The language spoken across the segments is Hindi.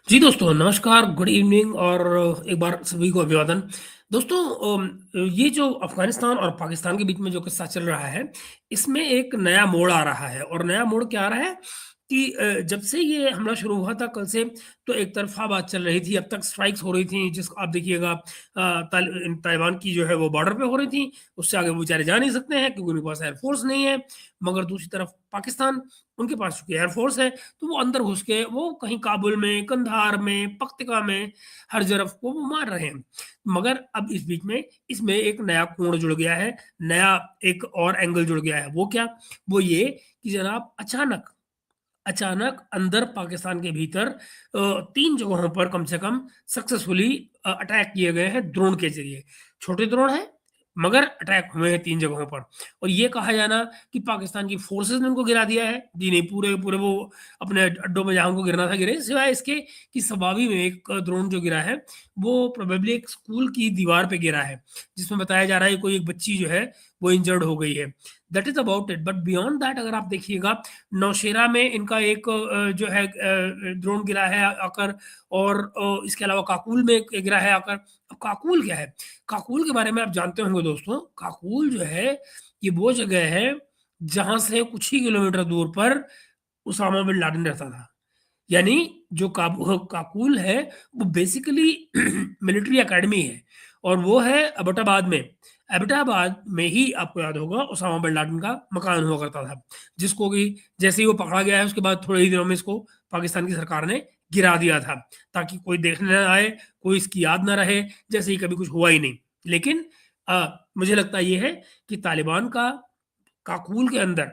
जी दोस्तों, नमस्कार, गुड इवनिंग और एक बार सभी को अभिवादन। दोस्तों ये जो अफ़गानिस्तान और पाकिस्तान के बीच में जो किस्सा चल रहा है, इसमें एक नया मोड़ आ रहा है और नया मोड़ क्या आ रहा है कि जब से ये हमला शुरू हुआ था कल से, तो एक तरफ़ा बात चल रही थी, अब तक स्ट्राइक्स हो रही थी, जिसको आप देखिएगा तालिबान की जो है वो बॉर्डर पे हो रही थी, उससे आगे वो बेचारे जा नहीं सकते हैं क्योंकि उनके पास एयर फ़ोर्स नहीं है। मगर दूसरी तरफ पाकिस्तान, उनके पास चूँकि एयर फ़ोर्स है, तो वो अंदर घुस के वो कहीं काबुल में, कंधार में, पख्तिका में, हर तरफ को वो मार रहे हैं। मगर अब इस बीच में इसमें एक नया कोण जुड़ गया है, नया एक और एंगल जुड़ गया है। वो क्या? वो ये कि जनाब अचानक अचानक अंदर पाकिस्तान के भीतर 3 जगहों पर कम से कम सक्सेसफुली अटैक किए गए हैं ड्रोन के ज़रिए। छोटे ड्रोन हैं, मगर अटैक हुए हैं 3 जगहों पर और ये कहा जाना कि पाकिस्तान की फ़ोर्सेज़ ने उनको गिरा दिया है। जी नहीं, पूरे पूरे वो अपने अड्डों में जहाँ उनको गिरना था गिरे, सिवाय इसके कि सवाबी में एक ड्रोन जो गिरा है, वो प्रोबेबली एक स्कूल की दीवार पे गिरा है, जिसमें बताया जा रहा है कोई एक बच्ची जो है, वो इंजर्ड हो गई है। That is about it, but beyond that अगर आप देखिएगा, नौशेरा में इनका एक जो है ड्रोन गिरा है आकर और इसके अलावा काकुल में एक गिरा है आकर। अब काकुल क्या है? काकुल के बारे में आप जानते होंगे दोस्तों, काकुल जो है, ये वो जगह है, जहाँ से कुछ ही किलोमीटर दूर पर उसामा बिन लादेन रहता था। यानी जो काकुल है, वो बेसिकली मिलिट्री अकेडमी है और वो है एबटाबाद में। एबटाबाद में ही आपको याद होगा ओसामा बिन लादेन का मकान हुआ करता था, जिसको कि जैसे ही वो पकड़ा गया है उसके बाद थोड़े ही दिनों में इसको पाकिस्तान की सरकार ने गिरा दिया था, ताकि कोई देखने ना आए, कोई इसकी याद ना रहे, जैसे ही कभी कुछ हुआ ही नहीं। लेकिन मुझे लगता ये है कि तालिबान का काकुल के अंदर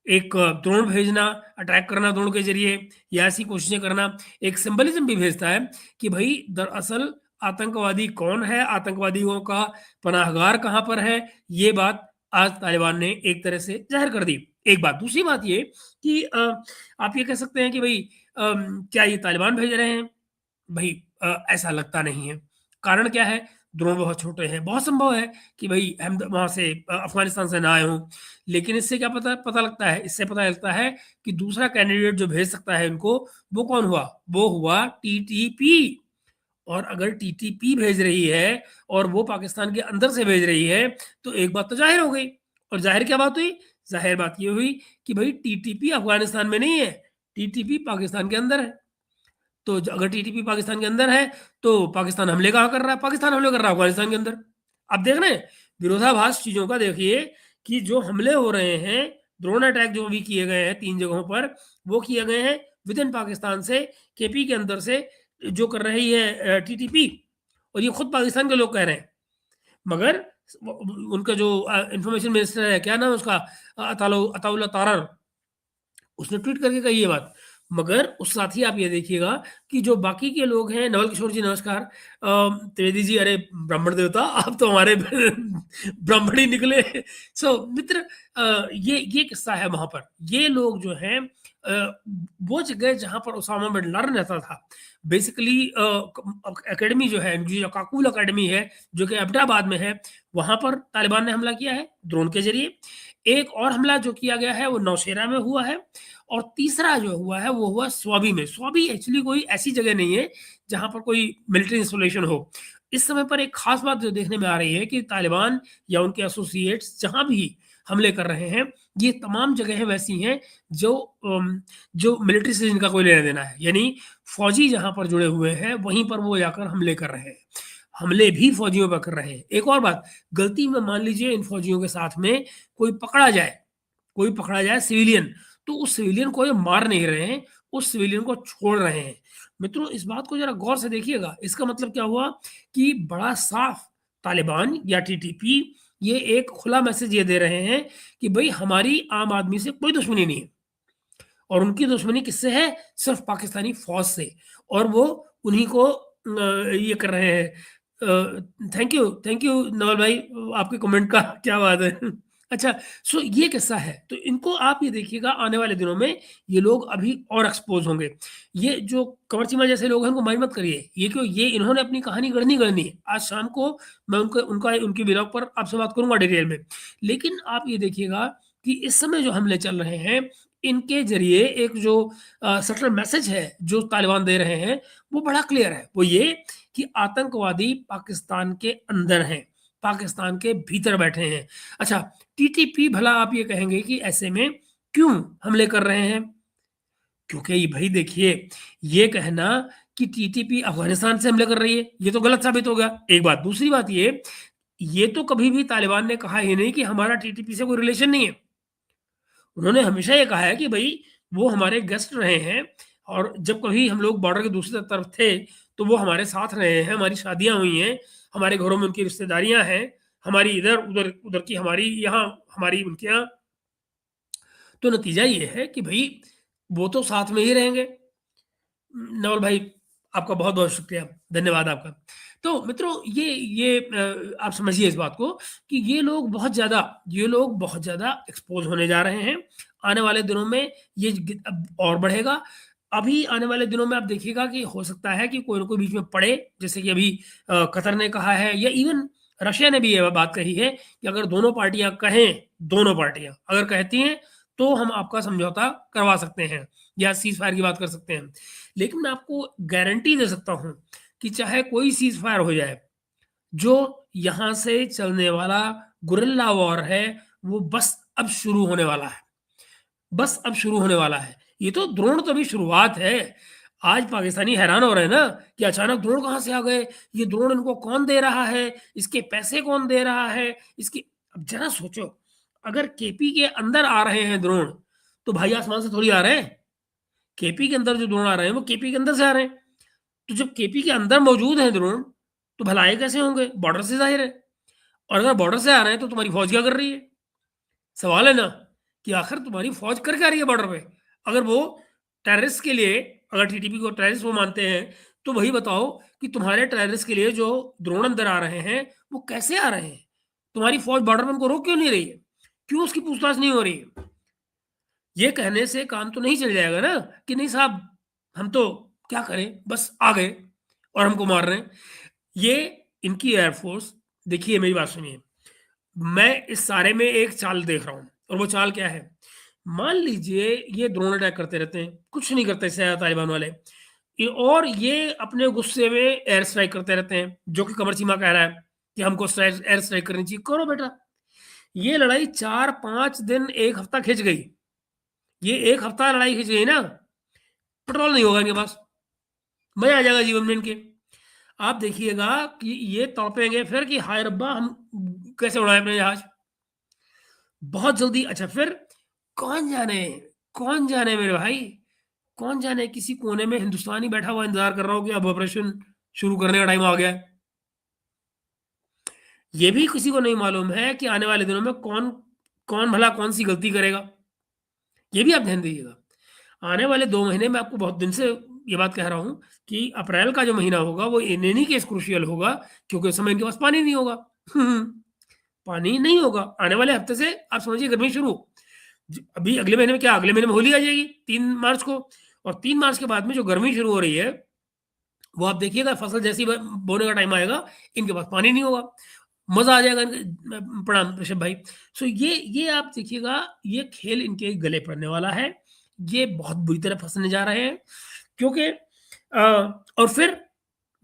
एक ड्रोन भेजना, अटैक करना ड्रोन के ज़रिए या ऐसी कोशिशें करना, एक सिंबलिज़्म भी भेजता है कि भई दरअसल आतंकवादी कौन है, आतंकवादियों का पनाहगार कहाँ पर है, ये बात आज तालिबान ने एक तरह से ज़ाहिर कर दी। एक बात, दूसरी बात ये कि आप ये कह सकते हैं कि भई क्या ये तालिबान भेज रहे हैं? भई ऐसा लगता नहीं है। कारण क्या है? ड्रोन बहुत छोटे हैं। बहुत संभव है कि भई हम द वहाँ से अफ़गानिस्तान से ना आए हों। लेकिन इससे क्या पता पता लगता है? इससे पता लगता है कि दूसरा कैंडिडेट जो भेज सकता है इनको, वो कौन हुआ? वो हुआ टीटीपी। और अगर टीटीपी भेज रही है और वो पाकिस्तान के अंदर से भेज रही है, तो एक बात तो ज़ाहिर हो गई। और ज़ाहिर क्या बात हुई? ज़ाहिर बात ये हुई कि भई टीटीपी अफ़गानिस्तान में नहीं है, टीटीपी पाकिस्तान के अंदर है। तो ज अगर टीटीपी पाकिस्तान के अंदर है, तो पाकिस्तान हमले कहाँ कर रहा है? पाकिस्तान हमले कर रहा है अफ़गानिस्तान के अंदर। आप देख रहे हैं, विरोधाभास चीज़ों का देखिए कि जो हमले हो रहे हैं, ड्रोन अटैक जो अभी किए गए हैं 3 जगहों पर, वो किए गए हैं विदिन पाकिस्तान से, केपी के अंदर से जो कर रही है टीटीपी, और ये खुद पाकिस्तान के लोग कह रहे हैं। मगर उनका जो इन्फॉर्मेशन मिनिस्टर है, क्या नाम है उसका? अताउल्लाह तारर, उसने ट्वीट करके कही ये बात। मगर उस साथ ही आप ये देखिएगा कि जो बाकी के लोग हैं, नवल किशोर जी नमस्कार। त्रिवेदी जी, अरे ब्राह्मण देवता, आप तो हमारे ब्राह्मण ही निकले। मित्र, ये किस्सा है वहाँ पर। ये लोग जो हैं वो जगह जहाँ पर ओसामा बिन लादेन रहता था, बेसिकली एकेडमी जो है, इनकी जो काकुल एकेडमी है, जो कि एबटाबाद में है, वहाँ पर तालिबान ने हमला किया है ड्रोन के ज़रिए। एक और हमला जो किया गया है, वो नौशेरा में हुआ है और तीसरा जो हुआ है, वो हुआ स्वाबी में। स्वाबी एक्चुअली कोई ऐसी जगह नहीं है, जहाँ पर कोई मिलिट्री इंस्टॉलेशन हो। इस समय पर एक ख़ास बात जो देखने में आ रही है कि तालिबान या उनके एसोसिएट्स जहाँ भी हमले कर रहे हैं, ये तमाम जगहें वैसी हैं जो जो मिलिट्री से जिनका कोई लेना-देना है। यानी फ़ौजी जहाँ पर जुड़े हुए हैं, वहीं पर वो जाकर हमले कर रहे हैं। हमले भी फ़ौजियों पर कर रहे हैं। एक और बात, गलती में मान लीजिए इन फ़ौजियों के साथ में कोई पकड़ा जाए सिविलियन, तो उस सिविलियन को ये मार नहीं रहे हैं, उस सिविलियन को छोड़ रहे हैं। मित्रों, इस बात को ज़रा गौर से देखिएगा। इसका मतलब क्या हुआ कि बड़ा साफ तालिबान या टीटीपी ये एक खुला मैसेज ये दे रहे हैं कि भई हमारी आम आदमी से कोई दुश्मनी नहीं है और उनकी दुश्मनी किससे है? सिर्फ़ पाकिस्तानी फ़ौज से, और वो उन्हीं को ये कर रहे हैं। थैंक यू नवल भाई, आपके कमेंट का क्या बात है। अच्छा, ये किस्सा है, तो इनको आप ये देखिएगा आने वाले दिनों में ये लोग अभी और एक्सपोज़ होंगे। ये जो कंवर चीमा जैसे लोग हैं इनको माइंड मत करिए, ये क्यों, ये इन्होंने अपनी कहानी गढ़नी है। आज शाम को मैं उनकी बिरॉग पर आपसे बात करूँगा डिटेल में। लेकिन आप ये देखिएगा कि इस समय जो हमले चल रहे हैं, इनके ज़रिए एक जो सटल मैसेज है, जो तालिबान दे रहे हैं, वो बड़ा क्लियर है। वो ये कि आतंकवादी पाकिस्तान के अंदर हैं, पाकिस्तान के भीतर बैठे हैं। अच्छा, टीटीपी भला आप ये कहेंगे कि ऐसे में क्यों हमले कर रहे हैं? क्योंकि ये भई देखिए, ये कहना कि टीटीपी अफ़गानिस्तान से हमले कर रही है, ये तो गलत साबित हो गया, एक बात। दूसरी बात ये तो कभी भी तालिबान ने कहा ही नहीं कि हमारा टीटीपी से कोई रिलेशन नहीं है। उन्होंने हमेशा ये कहा है कि भई वो हमारे गेस्ट रहे हैं और जब कभी हम लोग बॉर्डर के दूसरी तरफ थे, तो वो हमारे साथ रहे हैं, हमारी शादियाँ हुई हैं, हमारे घरों में उनकी रिश्तेदारियाँ हैं, हमारी इधर, उधर उधर की हमारी यहाँ, हमारी उनके यहाँ। तो नतीजा ये है कि भई वो तो साथ में ही रहेंगे। नवल भाई, आपका बहुत-बहुत शुक्रिया, धन्यवाद आपका। तो मित्रों, ये आप समझिए इस बात को कि ये लोग बहुत ज़्यादा एक्सपोज़ होने जा रहे हैं। आने वाले दिनों में ये ग अब और बढ़ेगा। अभी आने वाले दिनों में आप देखिएगा कि हो सकता है कि कोई न कोई बीच में पड़े, जैसे कि अभी कतर ने कहा है या इवन रशिया ने भी ये बात कही है कि अगर दोनों पार्टियाँ कहें, दोनों पार्टियाँ अगर कहती हैं, तो हम आपका समझौता करवा सकते हैं या सीज़ फायर की बात कर सकते हैं। लेकिन मैं आपको गारंटी दे सकता हूँ कि चाहे कोई सीज़ फायर हो जाए, जो यहाँ से चलने वाला गुरिल्ला वॉर है, वो बस अब शुरू होने वाला है। बस अब शुरू होने वाला है। ये तो ड्रोन तो अभी शुरुआत है। आज पाकिस्तानी हैरान हो रहे हैं ना कि अचानक ड्रोन कहाँ से आ गए? ये ड्रोन इनको कौन दे रहा है? इसके पैसे कौन दे रहा है? इसकी अब ज़रा सोचो, अगर केपी के अंदर आ रहे हैं ड्रोन, तो भाई आसमान से थोड़ी आ रहे हैं। केपी के अंदर जो ड्रोन आ रहे हैं, वो केपी के अंदर से आ रहे हैं। तो जब केपी के अंदर मौजूद हैं ड्रोन, तो भला आए कैसे होंगे? बॉर्डर से ज़ाहिर है। और अगर बॉर्डर से आ रहे हैं, तो तुम्हारी फ़ौज क्या कर रही है? सवाल है ना कि आखिर तुम्हारी फ़ौज कर क्या रही है बॉर्डर पे? अगर वो टेररिस्ट के लिए, अगर टीटीपी को टेररिस्ट वो मानते हैं, तो वही बताओ कि तुम्हारे टेररिस्ट के लिए जो ड्रोन अंदर आ रहे हैं, वो कैसे आ रहे हैं? तुम्हारी फ़ौज बॉर्डर पे उनको रोक क्यों नहीं रही है? क्यों उसकी पूछताछ नहीं हो रही है? ये कहने से काम तो नहीं चल जाएगा ना कि नहीं साहब, हम तो क्या करें, बस आ गए और हमको मार रहे हैं। ये इनकी एयरफ़ोर्स, देखिए मेरी बात सुनिए, मैं इस सारे में एक चाल देख रहा हूँ और वो चाल क्या है? मान लीजिए ये ड्रोन अटैक करते रहते हैं, कुछ नहीं करते इससे तालिबान वाले। ये अपने गुस्से में एयर स्ट्राइक करते रहते हैं, जो कि कमर चीमा कह रहा है कि हमको एयर स्ट्राइक करनी चाहिए, करो बेटा। ये लड़ाई 4-5 दिन, 1 हफ्ता खिंच गई। ये 1 हफ्ता लड़ाई खिंच गई ना, पेट्रोल नहीं होगा इनके पास, मज़ा आ जाएगा जीवन में इनके। आप देखिएगा कि ये तड़पेंगे फिर कि हाय रब्बा, हम कैसे उड़ाएँ अपने जहाज? बहुत जल्दी। अच्छा फिर कौन जाने, कौन जाने मेरे भाई, कौन जाने किसी कोने में हिंदुस्तान ही बैठा हुआ इंतज़ार कर रहा हो कि अब ऑपरेशन शुरू करने का टाइम आ गया है। ये भी किसी को नहीं मालूम है कि आने वाले दिनों में कौन कौन भला कौन-सी गलती करेगा। ये भी आप ध्यान दीजिएगा। आने वाले 2 महीने में आपको बहुत दिन से ये बात कह रहा हूँ कि अप्रैल का जो महीना होगा वो इन एनी केस क्रूशियल होगा, क्योंकि उस समय इनके पास पानी नहीं होगा। पानी नहीं होगा। आने वाले हफ्ते से आप समझिए गर्मी शुरू। अभी अगले महीने में क्या, अगले महीने में होली आ जाएगी 3 मार्च को, और 3 मार्च के बाद में जो गर्मी शुरू हो रही है, वो आप देखिएगा फसल जैसे ही बोने का टाइम आएगा, इनके पास पानी नहीं होगा। मज़ा आ जाएगा इनके। प्रणाम ऋषभ भाई। सो ये आप देखिएगा, ये खेल इनके गले पड़ने वाला है। ये बहुत बुरी तरह फँसने जा रहे हैं, क्योंकि और फिर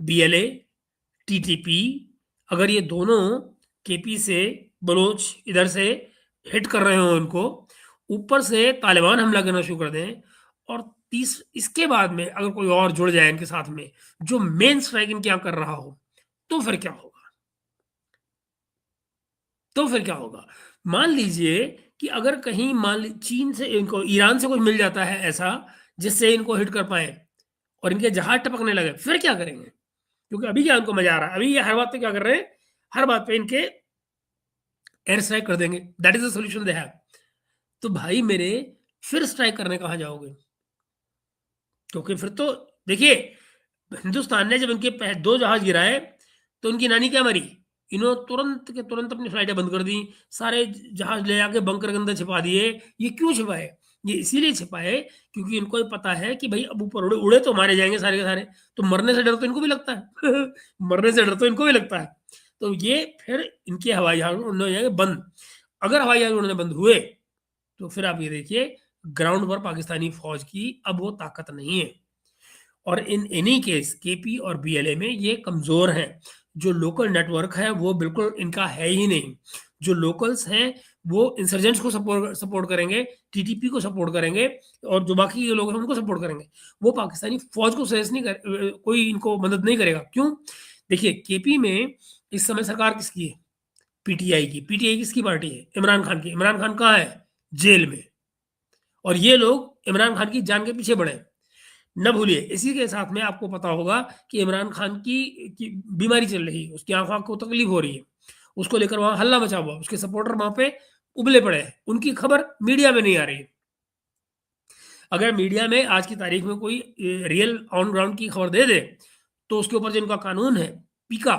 बीएलए, टीटीपी, अगर ये दोनों केपी से, बलोच इधर से हिट कर रहे हो इनको, ऊपर से तालिबान हमला करना शुरू कर दें, और इसके बाद में अगर कोई और जुड़ जाए इनके साथ में, जो मेन स्ट्राइक इनके यहाँ कर रहा हो, तो फिर क्या होगा? तो फिर क्या होगा? मान लीजिए कि अगर कहीं मान ली चीन से इनको, ईरान से कुछ मिल जाता है ऐसा, जिससे इनको हिट कर पाएँ और इनके जहाज टपकने लगे, फिर क्या करेंगे? क्योंकि अभी क्या इनको मज़ा आ रहा है, अभी ये हर बात पे क्या कर रहे हैं, हर बात पे इनके एयर स्ट्राइक कर देंगे, that is the solution they have. तो भाई मेरे, फिर स्ट्राइक करने कहाँ जाओगे? क्योंकि फिर तो देखिए, हिंदुस्तान ने जब इनके 2 जहाज गिराए, तो उनकी नानी क्या मरी? इन्होंने तुरंत के तुरंत अपनी फ्लाइटें बंद कर दी, सारे जहाज ले जाके बंकर के अंदर छिपा दिए। ये क्यों छिपाए? ये इसीलिए छिपाए क्योंकि इनको ये पता है कि भई अब ऊपर उड़े उड़े तो मारे जाएँगे सारे के सारे, तो मरने से डर तो इनको भी लगता है। मरने से डर तो इनको भी लगता है। तो ये फिर इनके हवाई जहाज़ उड़ने हो जाएँगे बंद। अगर हवाई जहाज़ उड़ने बंद हुए, तो फिर आप ये देखिए, ग्राउंड पर पाकिस्तानी फौज की अब वो ताकत नहीं है। और इन एनी केस केपी और बीएलए में ये कमज़ोर हैं। जो लोकल नेटवर्क है वो बिल्कुल इनका है ही नहीं। जो लोकल्स हैं वो इंसर्जेंट्स को सपोर्ट सपोर्ट करेंगे, टीटीपी को सपोर्ट करेंगे और जो बाकी के लोग हैं उनको सपोर्ट करेंगे। वो पाकिस्तानी फौज को सजेस्ट नहीं कोई इनको मदद नहीं करेगा। क्यों? देखिए केपी में इस समय सरकार किसकी है? पीटीआई की। पीटीआई किसकी पार्टी है? इमरान खान की। इमरान खान कहाँ है? जेल में। और ये लोग इमरान खान की जान के पीछे पड़े हैं। न भूलिए इसी के साथ में आपको पता होगा कि इमरान खान की बीमारी चल रही है, उसकी आंखों को तकलीफ हो रही है, उसको लेकर वहां हल्ला मचा हुआ, उसके सपोर्टर वहां पे उबले पड़े हैं, उनकी खबर मीडिया में नहीं आ रही है। अगर मीडिया में आज की तारीख में कोई रियल ऑन ग्राउंड की खबर दे दे तो उसके ऊपर जिनका कानून है पीका,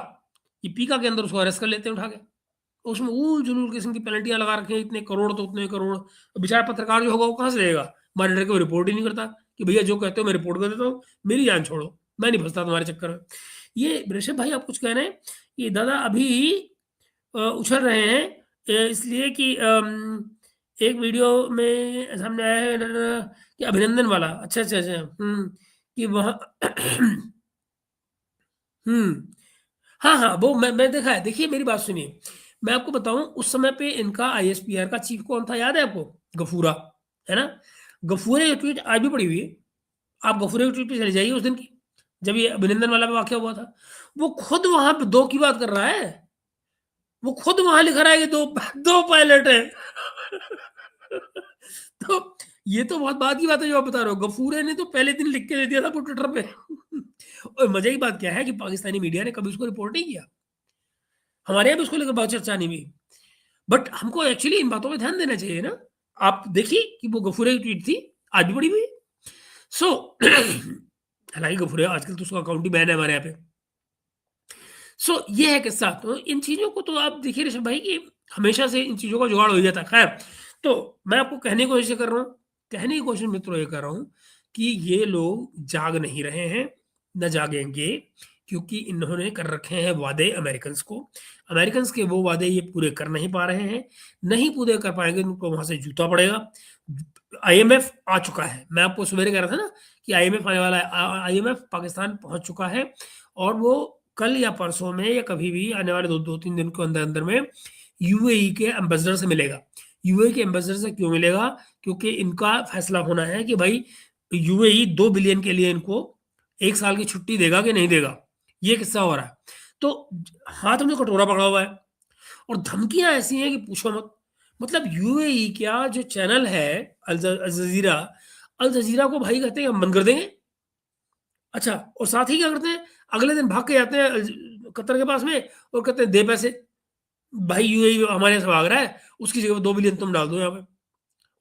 ये पीका के अंदर उसको अरेस्ट कर लेते हैं उठा के। उसमें ऊल जुलूल किस्म की पेनल्टियां लगा रखी हैं, इतने करोड़ तो उतने करोड़। बेचारा पत्रकार जो होगा वो कहाँ से देगा? मॉनिटर को रिपोर्ट ही नहीं करता कि भैया जो कहते हो मैं रिपोर्ट कर देता हूँ, मेरी जान छोड़ो, मैं नहीं फंसता तुम्हारे चक्कर में। ये ऋषभ भाई आप कुछ कह रहे हैं कि दादा अभी उछल रहे हैं इसलिए कि एक वीडियो में सामने आया है कि अभिनंदन वाला। अच्छा अच्छा अच्छा। कि वहाँ हम्म। हाँ हाँ वो मैं देखा है। देखिए मेरी बात सुनिए, मैं आपको बताऊं उस समय पे इनका आईएसपीआर का चीफ कौन था याद है आपको? गफूरा, है ना? गफूरे की ट्वीट आज भी पड़ी हुई है। आप गफूरे की ट्वीट पे चले जाइए उस दिन की, जब ये अभिनंदन वाला वाकया हुआ था। वो खुद वहां पे दो की बात कर रहा है। वो खुद वहां लिख रहा है कि दो दो पायलट है। तो ये तो बहुत बाद की बात है जो आप बता रहे हो। गफूरे ने तो पहले दिन लिख के दे दिया था ट्विटर पे। और मजे की बात क्या है कि पाकिस्तानी मीडिया ने कभी उसको रिपोर्ट नहीं किया। हमारे यहाँ भी उसको लेकर बहुत चर्चा नहीं हुई। बट हमको एक्चुअली इन बातों पे ध्यान देना चाहिए ना। आप देखिए कि वो गफूरे की ट्वीट थी, आज भी पड़ी हुई है। सो हालांकि गफूरे आजकल तो उसका अकाउंट ही बैन है हमारे यहाँ पे। सो ये है किस्सा। तो इन चीज़ों को तो आप देखिए ऋषभ भाई कि हमेशा से इन चीज़ों का जुगाड़ हो ही जाता है। खैर, तो मैं आपको कहने की कोशिश कर रहा हूँ, कहने की कोशिश मित्रों ये कर रहा हूँ कि ये लोग जाग नहीं रहे हैं, न जागेंगे, क्योंकि इन्होंने कर रखे हैं वादे अमेरिकन्स को। अमेरिकन्स के वो वादे ये पूरे कर नहीं पा रहे हैं, नहीं पूरे कर पाएंगे उनको वहां से जूता पड़ेगा। आईएमएफ आ चुका है, मैं आपको सवेरे कह रहा था ना कि आईएमएफ आने वाला है। आईएमएफ पाकिस्तान पहुंच चुका है और वो कल या परसों में या कभी भी आने वाले दो तीन दिन के अंदर अंदर में यूएई के एम्बेसडर से मिलेगा। यूएई के एम्बेसडर से क्यों मिलेगा? क्योंकि इनका फैसला होना है कि भाई यूएई 2 बिलियन के लिए इनको 1 साल की छुट्टी देगा कि नहीं देगा। ये किस्सा हो रहा है। तो हाथ में कटोरा पकड़ा हुआ है और धमकियां ऐसी हैं कि पूछो मत। मतलब यूएई क्या जो चैनल है अल जजीरा, अल जजीरा को भाई कहते हैं हम बंद कर देंगे। अच्छा, और साथ ही क्या करते हैं? अगले दिन भाग के जाते हैं कतर के पास में और कहते हैं दे पैसे। भाई यूएई हमारे से भाग रहा है, उसकी जगह पे 2 बिलियन तुम डाल दो यहाँ पे।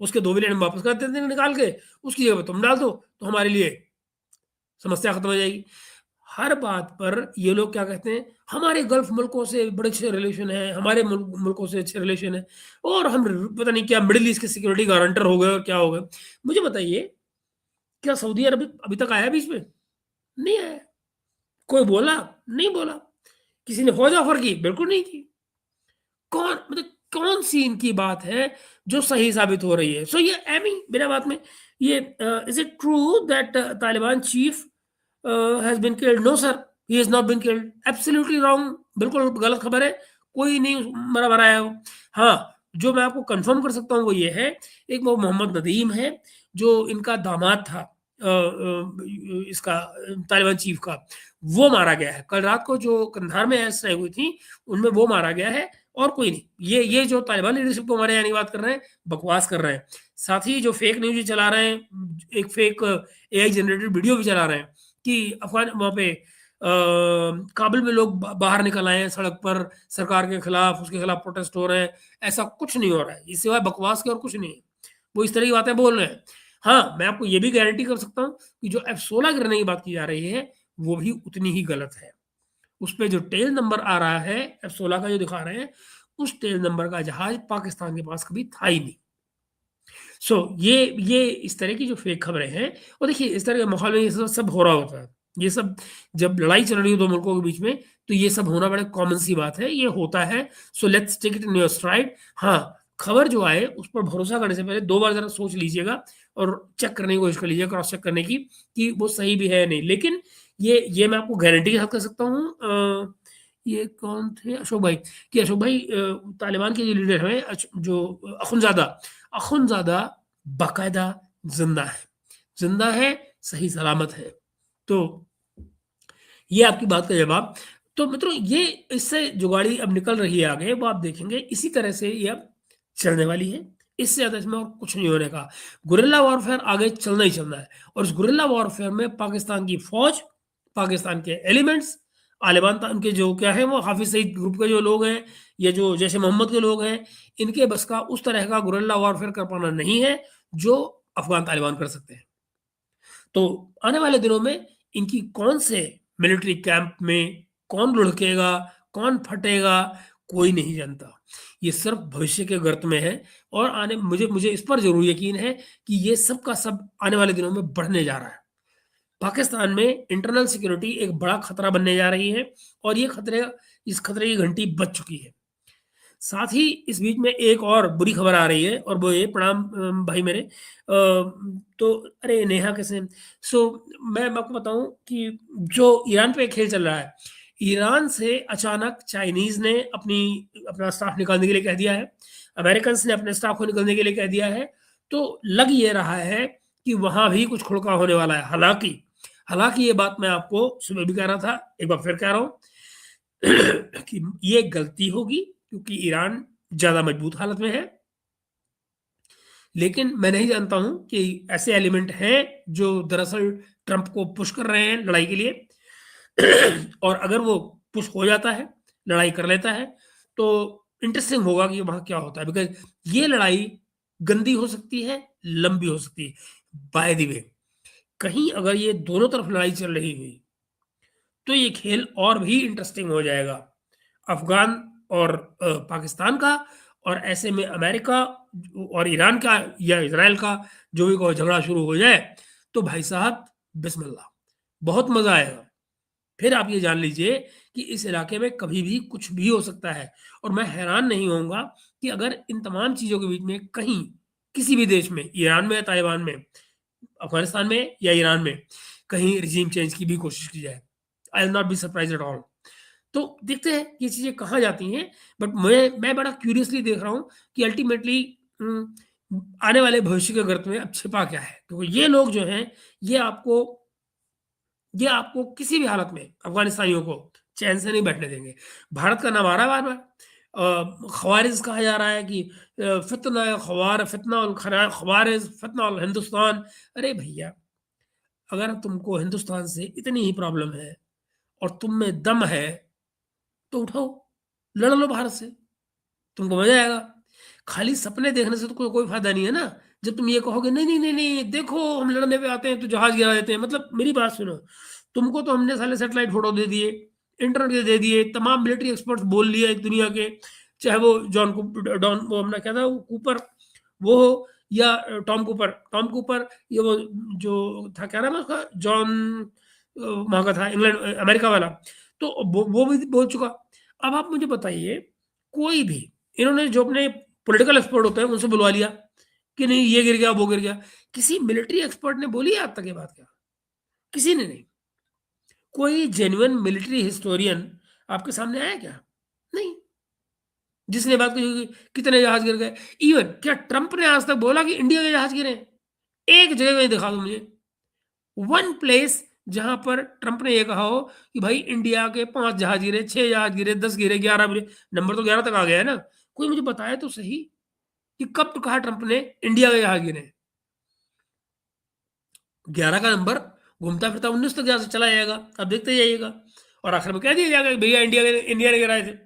उसके 2 बिलियन हम वापस कर देते हैं निकाल के, उसकी जगह पे तुम डाल दो तो हमारे लिए समस्या खत्म हो जाएगी। हर बात पर ये लोग क्या कहते हैं, हमारे गल्फ मुल्कों से बड़े अच्छे रिलेशन है, हमारे मुल्कों से अच्छे रिलेशन है, और हम पता नहीं क्या मिडिल ईस्ट के सिक्योरिटी गारंटर हो गए और क्या हो गए। मुझे बताइए, क्या सऊदी अरब अभी तक आया बीच में? नहीं आया। कोई बोला? नहीं बोला। किसी ने फौज ऑफर की? बिल्कुल नहीं की। कौन मतलब कौन सी इनकी बात है जो सही साबित हो रही है? सो ये एमी बिना बात में ये is it true that Taliban chief has been killed? No sir, he has not been killed. Absolutely wrong, बिल्कुल गलत खबर है। कोई नहीं मरा मरा है वो। हाँ, जो मैं आपको कंफर्म कर सकता हूँ वो ये है, एक वो मोहम्मद नदीम है जो इनका दामाद था इसका तालिबान चीफ का, वो मारा गया है। कल रात को जो कंधार में एयर स्ट्राइक हुई थी उनमें वो मारा गया है और कोई नहीं। ये जो तालिबान लीडरशिप को हमारे यहाँ नहीं बात कर रहे हैं, बकवास कर रहे हैं। साथ ही जो फेक न्यूज चला रहे हैं, एक फेक एआई जनरेटेड वीडियो भी चला रहे हैं कि अफगान वहाँ पे काबुल में लोग बाहर निकल आए हैं सड़क पर सरकार के खिलाफ, उसके खिलाफ प्रोटेस्ट हो रहे हैं। ऐसा कुछ नहीं हो रहा है, इससे सिवाय बकवास के और कुछ नहीं है। वो इस तरह की बातें बोल रहे हैं। हाँ, मैं आपको ये भी गारंटी कर सकता हूँ कि जो F-16 गिरने की बात की जा रही है वो भी उतनी ही गलत है। उस पे जो टेल नंबर आ रहा है F-16 का जो दिखा रहे हैं, उस टेल नंबर का जहाज पाकिस्तान के पास कभी था ही नहीं। सो ये इस तरह की जो फेक खबरें हैं, और देखिए इस तरह के माहौल में ये सब हो रहा होता है। ये सब जब लड़ाई चल रही हो दो मुल्कों के बीच में तो ये सब होना बड़ा कॉमन सी बात है, ये होता है। So let's take it in your stride. हाँ, खबर जो आए उस पर भरोसा करने से पहले 2 बार ज़रा सोच लीजिएगा और चेक करने की कोशिश कर लीजिएगा, क्रॉस चेक करने की कि वो सही भी है या नहीं। लेकिन ये मैं आपको गारंटी के साथ कह सकता हूँ, ये कौन थे? अशोक भाई, कि अशोक भाई तालिबान के जो लीडर हैं, जो अखुंज़ादा बाकायदा ज़िंदा है। ज़िंदा है, सही सलामत है। तो ये आपकी बात का जवाब। तो मित्रों, ये इससे जुगाड़ी अब निकल रही है आगे, वो आप देखेंगे इसी तरह से ये अब चलने वाली है। इससे ज़्यादा इसमें और कुछ नहीं होने का। गुरिल्ला वॉरफेयर आगे चलना ही चलना है, और इस गुरिल्ला वॉरफेयर में पाकिस्तान की फ़ौज, पाकिस्तान के एलिमेंट्स, तालिबान के जो क्या है वो हाफिज़ सईद ग्रुप के जो लोग हैं, या जो जैश ए मोहम्मद के लोग हैं, इनके बस का उस तरह का गुरिल्ला वॉरफेयर कर पाना नहीं है, जो अफ़गान तालिबान कर सकते हैं। तो आने वाले दिनों में इनकी कौन से मिलिट्री कैंप में कौन लुढ़केगा, कौन फटेगा, कोई नहीं जानता। ये सिर्फ भविष्य के गर्त में है, और आने मुझे मुझे इस पर ज़रूर यकीन है कि ये सब का सब आने वाले दिनों में बढ़ने जा रहा है। पाकिस्तान में इंटरनल सिक्योरिटी एक बड़ा खतरा बनने जा रही है, और इस खतरे की घंटी बज चुकी है। साथ ही इस बीच में एक और बुरी खबर आ रही है, और वो ये, प्रणाम भाई मेरे, तो अरे नेहा कैसे हैं? मैं आपको बताऊं कि जो ईरान पे खेल चल रहा है, ईरान से अचानक चाइनीज ने अपना स्टाफ निकालने के लिए कह दिया है, अमेरिकन ने अपने स्टाफ को निकलने के लिए कह दिया है। तो लग ये रहा है कि वहां भी कुछ खुड़का होने वाला है। हालांकि हालांकि ये बात मैं आपको सुबह भी कह रहा था, एक बार फिर कह रहा हूं कि ये गलती होगी, क्योंकि ईरान ज्यादा मजबूत हालत में है। लेकिन मैं नहीं जानता हूं कि ऐसे एलिमेंट हैं जो दरअसल ट्रंप को पुश कर रहे हैं लड़ाई के लिए। और अगर वो पुश हो जाता है, लड़ाई कर लेता है, तो इंटरेस्टिंग होगा कि वहां क्या होता है, बिकॉज ये लड़ाई गंदी हो सकती है, लंबी हो सकती है। बाय द वे, कहीं अगर ये दोनों तरफ लड़ाई चल रही हुई, तो ये खेल और भी इंटरेस्टिंग हो जाएगा, अफगान और पाकिस्तान का। और ऐसे में अमेरिका और ईरान का या इसराइल का जो भी कोई झगड़ा शुरू हो जाए, तो भाई साहब बिस्मिल्लाह, बहुत मजा आएगा। फिर आप ये जान लीजिए कि इस इलाके में कभी भी कुछ भी हो सकता है, और मैं हैरान नहीं होऊंगा कि अगर इन तमाम चीजों के बीच में कहीं किसी भी देश में, ईरान में या तालिबान में, अफगानिस्तान में या ईरान में, कहीं रिजीम चेंज की भी कोशिश की जाए। I will not be surprise at all. तो देखते हैं ये चीजें कहाँ जाती हैं। बट मैं बड़ा क्यूरियसली देख रहा हूँ कि अल्टीमेटली आने वाले भविष्य के गर्त में अब छिपा क्या है, क्योंकि ये लोग जो हैं, ये आपको ये आपको किसी भी हालत में अफगानिस्तानियों को चैन से नहीं बैठने देंगे। भारत का नाम आ रहा है बार बार, खवारिज कहा जा रहा है कि खवारिज फितना उल हिंदुस्तान। अरे भैया, अगर तुमको हिंदुस्तान से इतनी ही प्रॉब्लम है और तुम में दम है, तो उठाओ, लड़ लो भारत से, तुमको मजा आएगा। खाली सपने देखने से तो कोई फायदा नहीं है ना। जब तुम ये कहोगे नहीं नहीं नहीं नहीं, देखो हम लड़ने पे आते हैं तो जहाज गिरा देते हैं, मतलब मेरी बात सुनो, तुमको तो हमने साले सैटेलाइट फोटो दे दिए, इंटरनेट दे दिए, तमाम मिलिट्री एक्सपर्ट्स बोल लिए एक दुनिया के, चाहे वो डॉन, वो अपना क्या था, वो कूपर, वो हो, या टॉम कूपर, ये वो जो था, क्या नाम है उसका, जॉन, वहाँ का था, इंग्लैंड अमेरिका वाला। तो वो भी बोल चुका। अब आप मुझे बताइए, कोई भी, इन्होंने जो अपने पॉलिटिकल एक्सपर्ट होते हैं उनसे बुलवा लिया कि नहीं ये गिर गया वो गिर गया। किसी मिलिट्री एक्सपर्ट ने बोली है आज तक ये बात? क्या किसी ने नहीं। कोई जेन्युइन मिलिट्री हिस्टोरियन आपके सामने आया क्या? नहीं। जिसने बात की कि कितने जहाज गिर गए, इवन क्या ट्रंप ने आज तक बोला कि इंडिया के जहाज गिरे? एक जगह में दिखा दो मुझे, वन प्लेस जहां पर ट्रंप ने यह कहा हो कि भाई इंडिया के 5 जहाज गिरे, 6 जहाज गिरे, 10 गिरे, 11 गिरे। नंबर तो 11 तक आ गया है ना। कोई मुझे बताया तो सही कि कब तो कहा ट्रंप ने इंडिया के जहाज गिरे। 11 का नंबर घूमता फिरता 19 तक चला जाएगा, अब देखते जाइएगा, और आखिर में कह दिया जाएगा कि भैया इंडिया ने गिराए थे।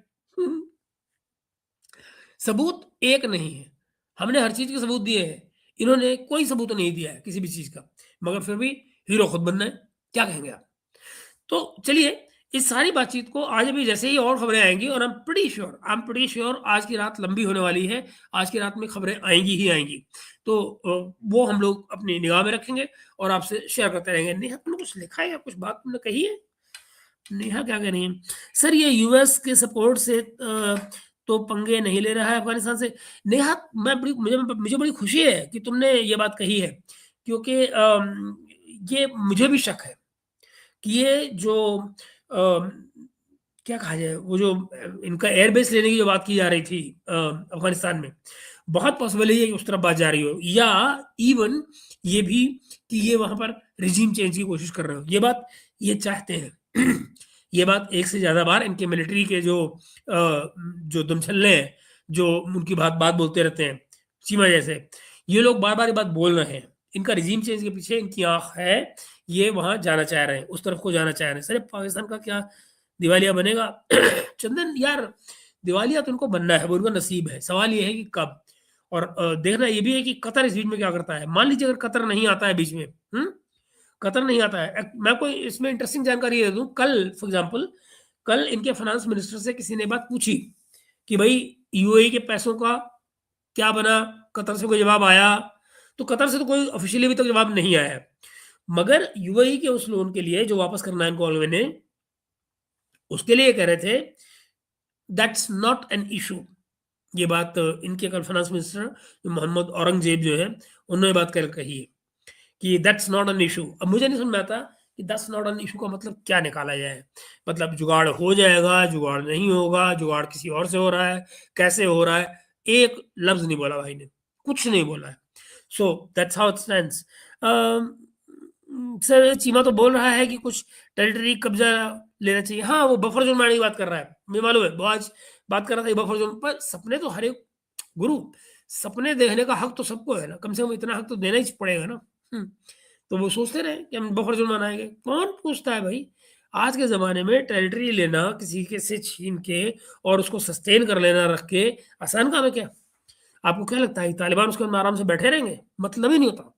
सबूत एक नहीं है। हमने हर चीज के सबूत दिए हैं, इन्होंने कोई सबूत नहीं दिया है किसी भी चीज का, मगर फिर भी हीरो खुद बनना है। क्या कहेंगे आप? तो चलिए, इस सारी बातचीत को आज अभी जैसे ही और खबरें आएंगी, और आई एम प्रीटी श्योर आज की रात लंबी होने वाली है, आज की रात में खबरें आएंगी ही आएंगी। तो वो हम लोग अपनी निगाह में रखेंगे और आपसे शेयर करते रहेंगे। नेहा, तुमने कुछ लिखा है या कुछ बात तुमने कही है? नेहा क्या कह रही है? सर, ये यूएस के सपोर्ट से तो पंगे नहीं ले रहा है अफ़गानिस्तान से। नेहा, मैं बड़ी मुझे बड़ी खुशी है कि तुमने ये बात कही है, क्योंकि ये मुझे भी शक है कि ये जो क्या कहा जाए, वो जो इनका एयर बेस लेने की जो बात की जा रही थी अफ़गानिस्तान में, बहुत पॉसिबल है ये कि उस तरफ बात जा रही हो, या इवन ये भी कि ये वहाँ पर रिजीम चेंज की कोशिश कर रहे हो। ये बात ये चाहते हैं। ये बात एक से ज़्यादा बार इनके मिलिट्री के जो दुमछल्ले हैं, जो उनकी बात बात बोलते रहते हैं, चीमा जैसे, ये लोग बार-बार ये बात बोल रहे हैं। इनका रिजीम चेंज के पीछे इनकी आँख है, ये वहाँ जाना चाह रहे हैं, उस तरफ को जाना चाह रहे हैं। सिर्फ़ पाकिस्तान का क्या दिवालिया बनेगा? चंदन यार, दिवालिया तो उनको बनना है, वो उनका नसीब है। सवाल ये है कि कब? और देखना ये भी है कि कतर इस बीच में क्या करता है। मान लीजिए अगर कतर नहीं आता है बीच में, कतर नहीं आता है। मैं आपको इसमें इंटरेस्टिंग जानकारी दे दूँ, कल फॉर एग्ज़ाम्पल, कल इनके फाइनेंस मिनिस्टर से किसी ने बात पूछी कि भई यूएई के पैसों का क्या बना? कतर से कोई जवाब आया? तो कतर से तो कोई ऑफ़िशियली अभी तक जवाब नहीं आया है। मगर यूएई के उस लोन के लिए जो वापस करना है इनको ऑलवे ने, उसके लिए ये कह रहे थे दैट्स नॉट एन इश्यू। ये बात इनके कल फाइनेंस मिनिस्टर मोहम्मद औरंगज़ेब जो है, उन्होंने बात कर कही है कि दैट्स नॉट एन इश्यू। अब मुझे नहीं समझ में आता कि दैट्स नॉट एन इश्यू का मतलब क्या निकाला जाए? मतलब जुगाड़ हो जाएगा, जुगाड़ नहीं होगा, जुगाड़ किसी और से हो रहा है, कैसे हो रहा है? एक लफ्ज़ नहीं बोला भाई ने, कुछ नहीं बोला है। So that's how it stands. Sir Cheema तो बोल रहा है कि कुछ टेरिटरी कब्जा लेना चाहिए। हाँ, वो बफर ज़ोन बनाने की बात कर रहा है। मुझे मालूम है, वो आज बात कर रहा था ये बफर ज़ोन पर। सपने तो हर एक गुरु, सपने देखने का हक तो सबको है ना, कम से कम इतना हक तो देना ही पड़ेगा ना। तो वो सोचते रहे कि हम बफर ज़ोन बनाएँगे। कौन पूछता है भाई? आज के ज़माने में टेरिटरी लेना किसी के से छीन के और उसको सस्टेन कर लेना रख के, आसान काम है क्या? आपको क्या लगता है कि तालिबान उसके अंदर आराम से बैठे रहेंगे? मतलब ही नहीं होता।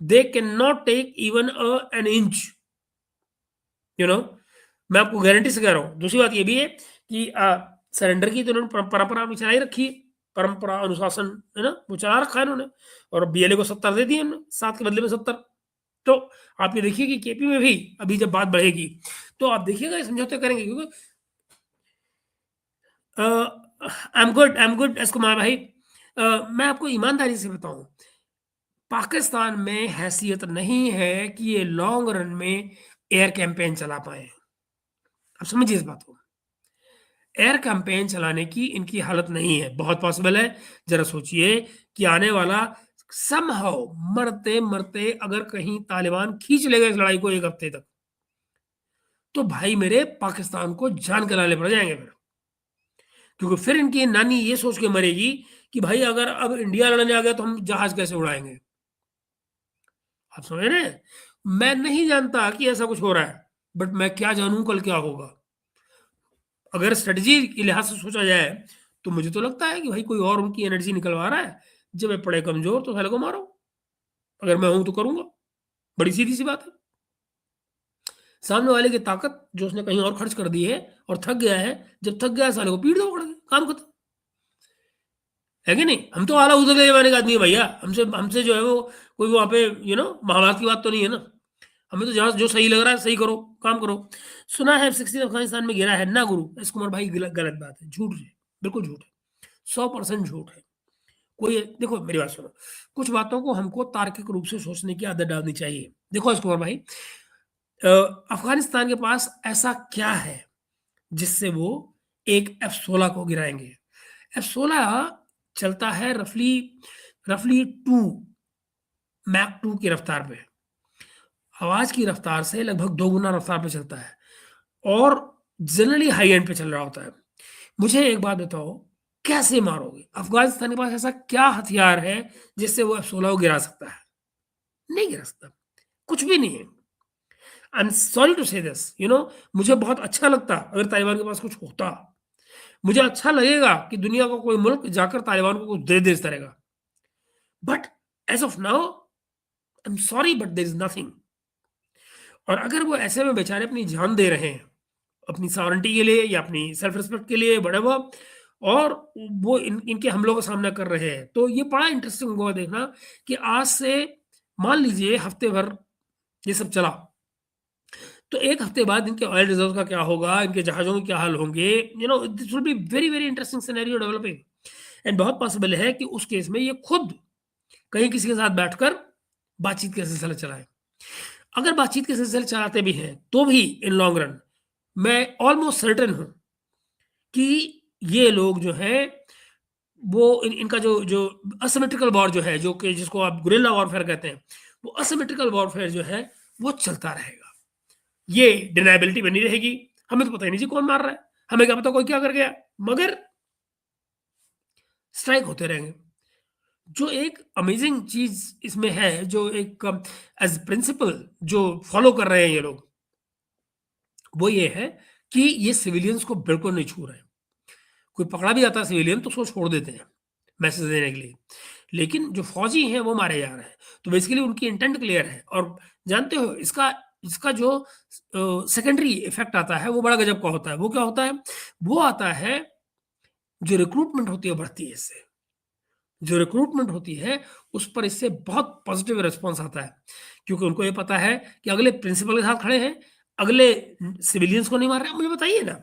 They can not take even an inch, you know. मैं आपको गारंटी से कह रहा हूँ। दूसरी बात ये भी है कि सरेंडर की तो उन्होंने परंपरा भी चलाई रखी है। परंपरा, अनुशासन, है ना? वो चला रखा है इन्होंने, और बीएलए को 70 दे दिए उन्होंने, 7 के बदले में 70। तो आप ये देखिए कि केपी में भी अभी जब बात बढ़ेगी, तो आप देखिएगा ये समझौते करेंगे, क्योंकि I am good S Kumar भाई। मैं आपको ईमानदारी से बताऊँ, पाकिस्तान में हैसियत नहीं है कि ये लॉन्ग रन में एयर कैंपेन चला पाएँ। आप समझिए इस बात को। एयर कैंपेन चलाने की इनकी हालत नहीं है। बहुत पॉसिबल है, ज़रा सोचिए कि आने वाला समहाउ मरते-मरते अगर कहीं तालिबान खींच लेगा इस लड़ाई को 1 हफ्ते तक, तो भाई मेरे पाकिस्तान को जान के लाले पड़ जाएँगे फिर। क्योंकि फिर इनकी नानी ये सोच के मरेगी कि भाई अगर अब इंडिया लड़ने आ गया तो हम जहाज़ कैसे उड़ाएँगे? आप समझ रहे हैं? मैं नहीं जानता कि ऐसा कुछ हो रहा है, बट मैं क्या जानूँ कल क्या होगा? अगर स्ट्रेटजी के लिहाज से सोचा जाए, तो मुझे तो लगता है कि भाई कोई और उनकी एनर्जी निकलवा रहा है। जब ये पड़े कमज़ोर तो साले को मारो। अगर मैं हूँ तो करूँगा। बड़ी सीधी-सी बात है। सामने वाले की ताकत जो उसने कहीं और खर्च कर दी है और थक गया है, जब थक गया है साले को पीट दो पकड़ के, काम खत्म। है कि नहीं? हम तो आला उदले ज़माने का आदमी है भैया। हमसे हमसे जो है वो कोई वहाँ पे महाभारत की बात तो नहीं है ना। हमें तो जहाँ जो सही लग रहा है सही करो, काम करो। सुना है F-16 अफ़गानिस्तान में गिरा है। ना गुरु, एस कुमार भाई गलत बात है, झूठ है, बिल्कुल झूठ है। 100% झूठ है। कोई देखो मेरी बात सुनो, कुछ बातों को हमको तार्किक रूप से सोचने की आदत डालनी चाहिए। देखो एस कुमार भाई, अफ़गानिस्तान के पास ऐसा क्या है जिससे वो एक F-16 को गिराएँगे? F-16 चलता है रफ़ली रफ़ली 2 मैक 2 की रफ़्तार पे। आवाज़ की रफ़्तार से लगभग 2 गुना रफ़्तार पे चलता है, और जनरली हाई एंड पे चल रहा होता है। मुझे एक बात बताओ, कैसे मारोगे? अफ़गानिस्तान के पास ऐसा क्या हथियार है जिससे वो F-16 को गिरा सकता है? नहीं गिरा सकता, कुछ भी नहीं है। आई एम सॉरी टू से दिस, मुझे बहुत अच्छा लगता अगर तालिबान के पास कुछ होता। मुझे अच्छा लगेगा कि दुनिया का कोई मुल्क जाकर तालिबान को कुछ दे दे इस तरह का। But as of now I am sorry but there is nothing. और अगर वो ऐसे में बेचारे अपनी जान दे रहे हैं, अपनी सॉवरेनिटी के लिए या अपनी सेल्फ रिस्पेक्ट के लिए, व्हाटएवर, और वो इनके हमलों का सामना कर रहे हैं, तो ये बड़ा इंटरेस्टिंग होगा देखना कि आज से मान लीजिए हफ्ते भर ये सब चला, तो 1 हफ्ते बाद इनके ऑयल रिजर्व का क्या होगा, इनके जहाज़ों के क्या हाल होंगे, this will be very, very interesting scenario developing. And बहुत पॉसिबल है कि उस केस में ये खुद कहीं किसी के साथ बैठकर बातचीत का सिलसिला चलाएँ। अगर बातचीत के सिलसिले चलाते भी हैं, तो भी इन लॉन्ग रन मैं ऑलमोस्ट सर्टेन हूँ कि ये लोग जो हैं, वो इनका जो जो असिमेट्रिकल वॉर जो है, जो कि जिसको आप गुरिल्ला वॉरफेयर कहते हैं, वो असिमेट्रिकल वॉरफेयर जो है, वो चलता रहेगा। ये डिनायबिलिटी बनी रहेगी, हमें तो पता ही नहीं जी कौन मार रहा है, हमें क्या पता कोई क्या कर गया, मगर स्ट्राइक होते रहेंगे। जो एक अमेजिंग चीज़ इसमें है, जो एक एज़ प्रिंसिपल जो फॉलो कर रहे हैं ये लोग, वो ये है कि ये सिविलियंस को बिल्कुल नहीं छू रहे हैं। कोई पकड़ा भी जाता है सिविलियन तो उसको छोड़ देते हैं, मैसेज देने के लिए। लेकिन जो फौजी हैं वो मारे जा रहे हैं। तो बेसिकली उनकी इंटेंट क्लियर है, और जानते हो इसका इसका जो सेकेंडरी इफ़ेक्ट आता है वो बड़ा गज़ब का होता है। वो क्या होता है? वो आता है, जो रिक्रूटमेंट होती है बढ़ती है इससे। जो रिक्रूटमेंट होती है, उस पर इससे बहुत पॉज़िटिव रिस्पॉन्स आता है। क्योंकि उनको ये पता है कि अगले प्रिंसिपल के साथ खड़े हैं, अगले सिविलियंस को नहीं मार रहे हैं। मुझे बताइए ना,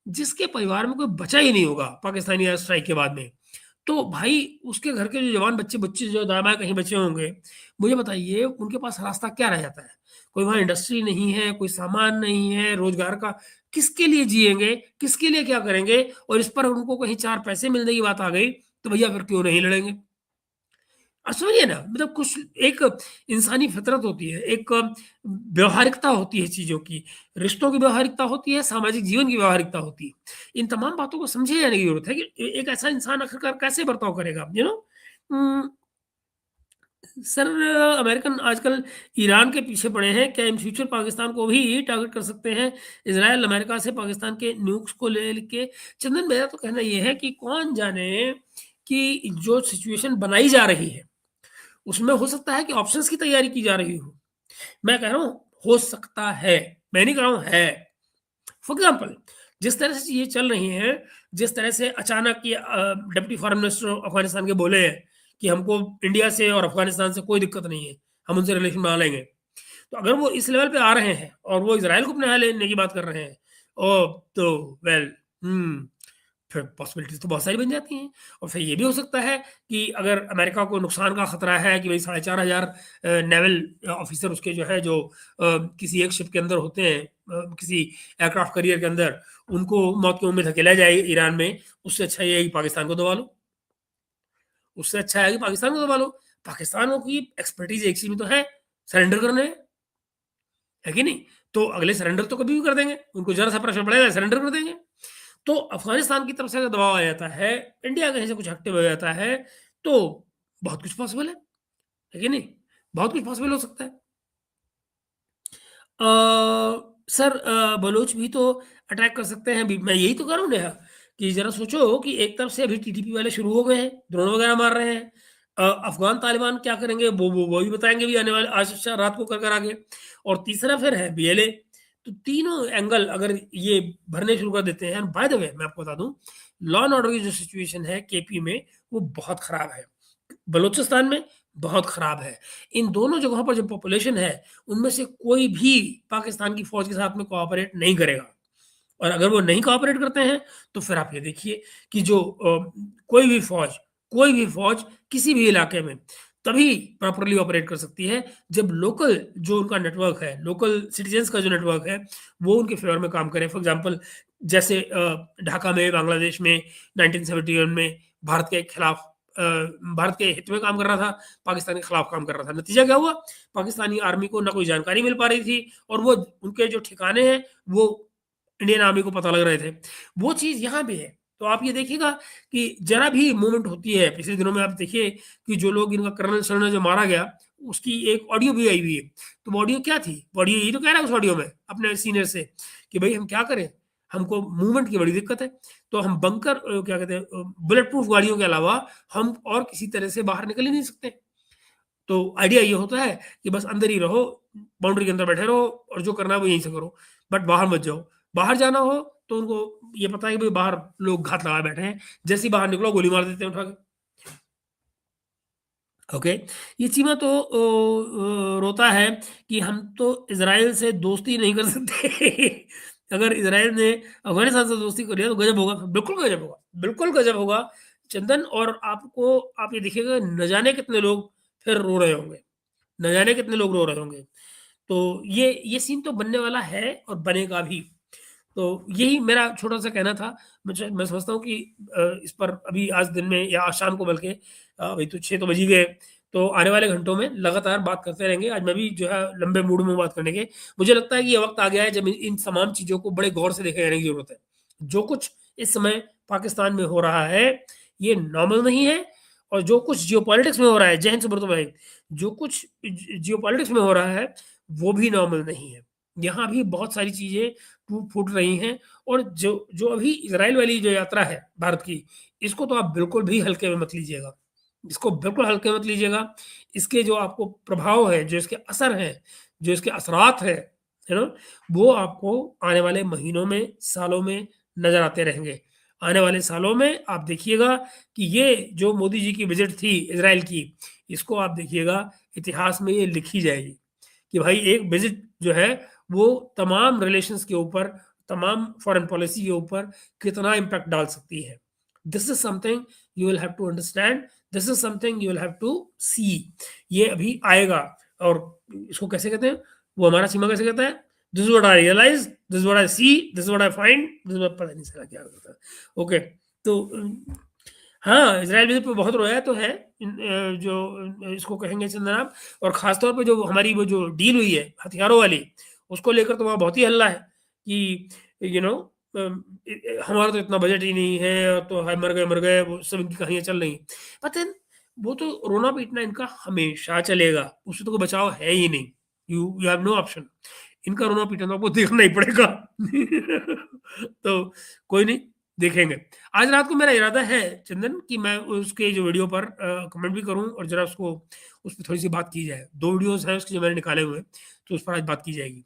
जिसके परिवार में कोई बचा ही नहीं होगा पाकिस्तानी एयर स्ट्राइक के बाद में, तो भाई उसके घर के जो जवान बच्चे-बुच्चे जो दाएँ-बाएँ कहीं बचे होंगे, मुझे बताइए उनके पास रास्ता क्या रह जाता है? कोई वहाँ इंडस्ट्री नहीं है, कोई सामान नहीं है, रोज़गार का किसके लिए जिएँगे? किसके लिए क्या करेंगे? और इस पर उनको कहीं 4 पैसे मिलने की बात आ गई, तो भैया फिर क्यों नहीं लड़ेंगे? समझिए ना, मतलब कुछ एक इंसानी फितरत होती है, एक व्यावहारिकता होती है चीज़ों की, रिश्तों की व्यावहारिकता होती है, सामाजिक जीवन की व्यावहारिकता होती है। इन तमाम बातों को समझे जाने की ज़रूरत है कि एक ऐसा इंसान आखिरकार कैसे बर्ताव करेगा, उम, सर, अमेरिकन आजकल ईरान के पीछे पड़े हैं, क्या इन फ्यूचर पाकिस्तान को भी टारगेट कर सकते हैं? इज़राइल अमेरिका से पाकिस्तान के न्यूक्स को ले के चंदन, मेरा तो कहना ये है कि कौन जाने कि जो सिचुएशन बनाई जा रही है, उसमें हो सकता है कि ऑप्शंस की तैयारी की जा रही हो। मैं कह रहा हूँ हो सकता है, मैं नहीं कह रहा हूँ है। फॉर एग्ज़ाम्पल, जिस तरह से चीज़ें चल रही हैं, जिस तरह से अचानक ये डिप्टी फॉरेन मिनिस्टर अफ़गानिस्तान के बोले हैं कि हमको इंडिया से और अफ़गानिस्तान से कोई दिक्कत नहीं है, हम उनसे रिलेशन बना लेंगे। तो अगर वो इस लेवल पे आ रहे हैं और वो इज़राइल को अपने यहाँ लेने की बात कर रहे हैं, ओह! तो वेल, फिर पॉसिबिलिटीज़ तो बहुत सारी बन जाती हैं। और फिर ये भी हो सकता है कि अगर अमेरिका को नुकसान का खतरा है कि भई 4,500 नेवल ऑफ़िसर उसके जो है, जो किसी एक शिप के अंदर होते हैं, किसी एयरक्राफ्ट कैरियर के अंदर, उनको मौत की उम्मीद धकेला जाए ईरान में, उससे अच्छा ये है कि पाकिस्तान को दबा लो। उससे अच्छा है कि पाकिस्तान को दबा लो। पाकिस्तानियों की एक्सपर्टीज़ एक चीज़ में तो है करने में, है कि नहीं? तो अगले सरेंडर तो कभी भी कर देंगे, उनको ज़रा-सा प्रेशर पड़ेगा, सरेंडर कर देंगे। तो अफ़गानिस्तान की तरफ से अगर दबाव आ जाता है, इंडिया कहीं से कुछ एक्टिव हो जाता है, तो बहुत कुछ पॉसिबल है कि नहीं? बहुत कुछ पॉसिबल हो सकता है। सर, बलोच भी तो अटैक कर सकते हैं अभी, मैं यही तो कह रहा हूँ नेहा, कि ज़रा सोचो कि एक तरफ से अभी टीटीपी वाले शुरू हो गए हैं, ड्रोन वगैरह मार रहे हैं। अफ़गान तालिबान क्या करेंगे, वो भी बताएँगे भी आने वाले आज रात को कर आगे। और तीसरा फिर है बीएलए। तो तीनों एंगल अगर ये भरने शुरू कर देते हैं, बाय द वे मैं आपको बता दूँ, लॉ एंड ऑर्डर की जो सिचुएशन है केपी में, वो बहुत खराब है। बलूचिस्तान में बहुत खराब है। इन दोनों जगहों पर जो पॉपुलेशन है, उनमें से कोई भी पाकिस्तान की फ़ौज के साथ में कोऑपरेट नहीं करेगा। और अगर वो नहीं कोऑपरेट करते हैं, तो फिर आप ये देखिए कि जो कोई भी फ़ौज किसी भी इलाके में तभी प्रॉपर्ली ऑपरेट कर सकती है, जब लोकल जो उनका नेटवर्क है, लोकल सिटिज़न्स का जो नेटवर्क है, वो उनके फ़ेवर में काम करे। फॉर एग्ज़ाम्पल, जैसे ढाका में, बांग्लादेश में 1971 में भारत के खिलाफ अ, भारत के हित में काम कर रहा था, पाकिस्तान के खिलाफ काम कर रहा था। नतीजा क्या हुआ? पाकिस्तानी आर्मी को ना कोई जानकारी मिल पा रही थी, और वो उनके जो ठिकाने हैं, वो इंडियन आर्मी को पता लग रहे थे। वो चीज़ यहाँ भी है। तो आप ये देखिएगा कि ज़रा भी मूवमेंट होती है, पिछले दिनों में आप देखिए कि जो लोग, इनका कर्नल-शर्नल जो मारा गया, उसकी एक ऑडियो भी आई हुई है। तो वो ऑडियो क्या थी? वो ऑडियो यही तो कह रहा है उस ऑडियो में अपने सीनियर से कि भई हम क्या करें? हमको मूवमेंट की बड़ी दिक्कत है। तो हम बंकर क्या कहते हैं, बुलेट प्रूफ गाड़ियों के अलावा हम और किसी तरह से बाहर निकल ही नहीं सकते। तो आइडिया ये होता है कि बस अंदर ही रहो, बाउंड्री के अंदर बैठे रहो, और जो करना है वो यहीं से करो, बट बाहर मत जाओ। बाहर जाना हो तो उनको ये पता है कि भाई बाहर लोग घात लगाए बैठे हैं, जैसे ही बाहर निकलो गोली मार देते हैं उठा के। ओके। ये चीमा तो रोता है कि हम तो इज़राइल से दोस्ती नहीं कर सकते। अगर इज़राइल ने अफ़गानिस्तान से दोस्ती कर लिया तो गज़ब होगा, बिल्कुल गज़ब होगा, बिल्कुल गज़ब होगा चंदन। और आपको आप ये देखिएगा न जाने कितने लोग फिर रो रहे होंगे, न जाने कितने लोग रो रहे होंगे। तो ये सीन तो बनने वाला है और बनेगा भी। तो यही मेरा छोटा-सा कहना था। मैं समझता हूँ कि इस पर अभी आज दिन में या आज शाम को बल्कि अभी तो 6 तो बज ही गए, तो आने वाले घंटों में लगातार बात करते रहेंगे। आज मैं भी जो है लंबे मूड में हूँ बात करने के। मुझे लगता है कि ये वक़्त आ गया है जब इन इन तमाम चीज़ों को बड़े गौर से देखे जाने की ज़रूरत है। जो कुछ इस समय पाकिस्तान में हो रहा है, ये नॉर्मल नहीं है। और जो कुछ जियोपॉलिटिक्स में हो रहा है, जय हिंद सुब्रतो भाई, जो कुछ जियोपॉलिटिक्स में हो रहा है, वो भी नॉर्मल नहीं है। यहाँ भी बहुत सारी चीज़ें टूट फूट रही हैं। और जो जो अभी इज़राइल वाली जो यात्रा है भारत की, इसको तो आप बिल्कुल भी हल्के में मत लीजिएगा। इसको बिल्कुल हल्के में मत लीजिएगा। इसके जो आपको प्रभाव हैं, जो इसके असर हैं, जो इसके असरात हैं, है ना? वो आपको आने वाले महीनों में, सालों में नज़र आते रहेंगे। आने वाले सालों में आप देखिएगा कि ये जो मोदी जी की विज़िट थी इज़राइल की, इसको आप देखिएगा इतिहास में ये लिखी जाएगी। कि भाई एक विज़िट जो है वो तमाम रिलेशंस के ऊपर, तमाम फॉरेन पॉलिसी के ऊपर कितना इम्पैक्ट डाल सकती है। This is something you will have to understand, this is something you will have to see. ये अभी आएगा। और इसको कैसे कहते हैं? वो हमारा सीमा कैसे कहता है? This is what I realize, this is what I see, this is what I find, this is पता नहीं साला क्या होता है। ओके। तो हाँ, इज़राइल विज़िट पे बहुत रोया तो है। इसको कहेंगे चंदन आप। और ख़ास तौर पे जो हमारी वो जो डील हुई है हथियारों वाली, उसको लेकर तो वहाँ बहुत ही हल्ला है कि यू नो हमारा तो इतना बजट ही नहीं है, तो हाय मर गए, वो सब इनकी कहानियाँ चल रही हैं। बट देन वो तो रोना-पीटना इनका हमेशा चलेगा, उससे तो कोई बचाव है ही नहीं। You have no option. इनका रोना-पीटना तो आपको देखना ही पड़ेगा। तो कोई नहीं, देखेंगे। आज रात को मेरा इरादा है चंदन कि मैं उसके जो वीडियो पर कमेंट भी करूँ और ज़रा उसको उस पे थोड़ी-सी बात की जाए। 2 वीडियोज़ हैं उसके जो मैंने निकाले हुए हैं, तो उस पर आज बात की जाएगी।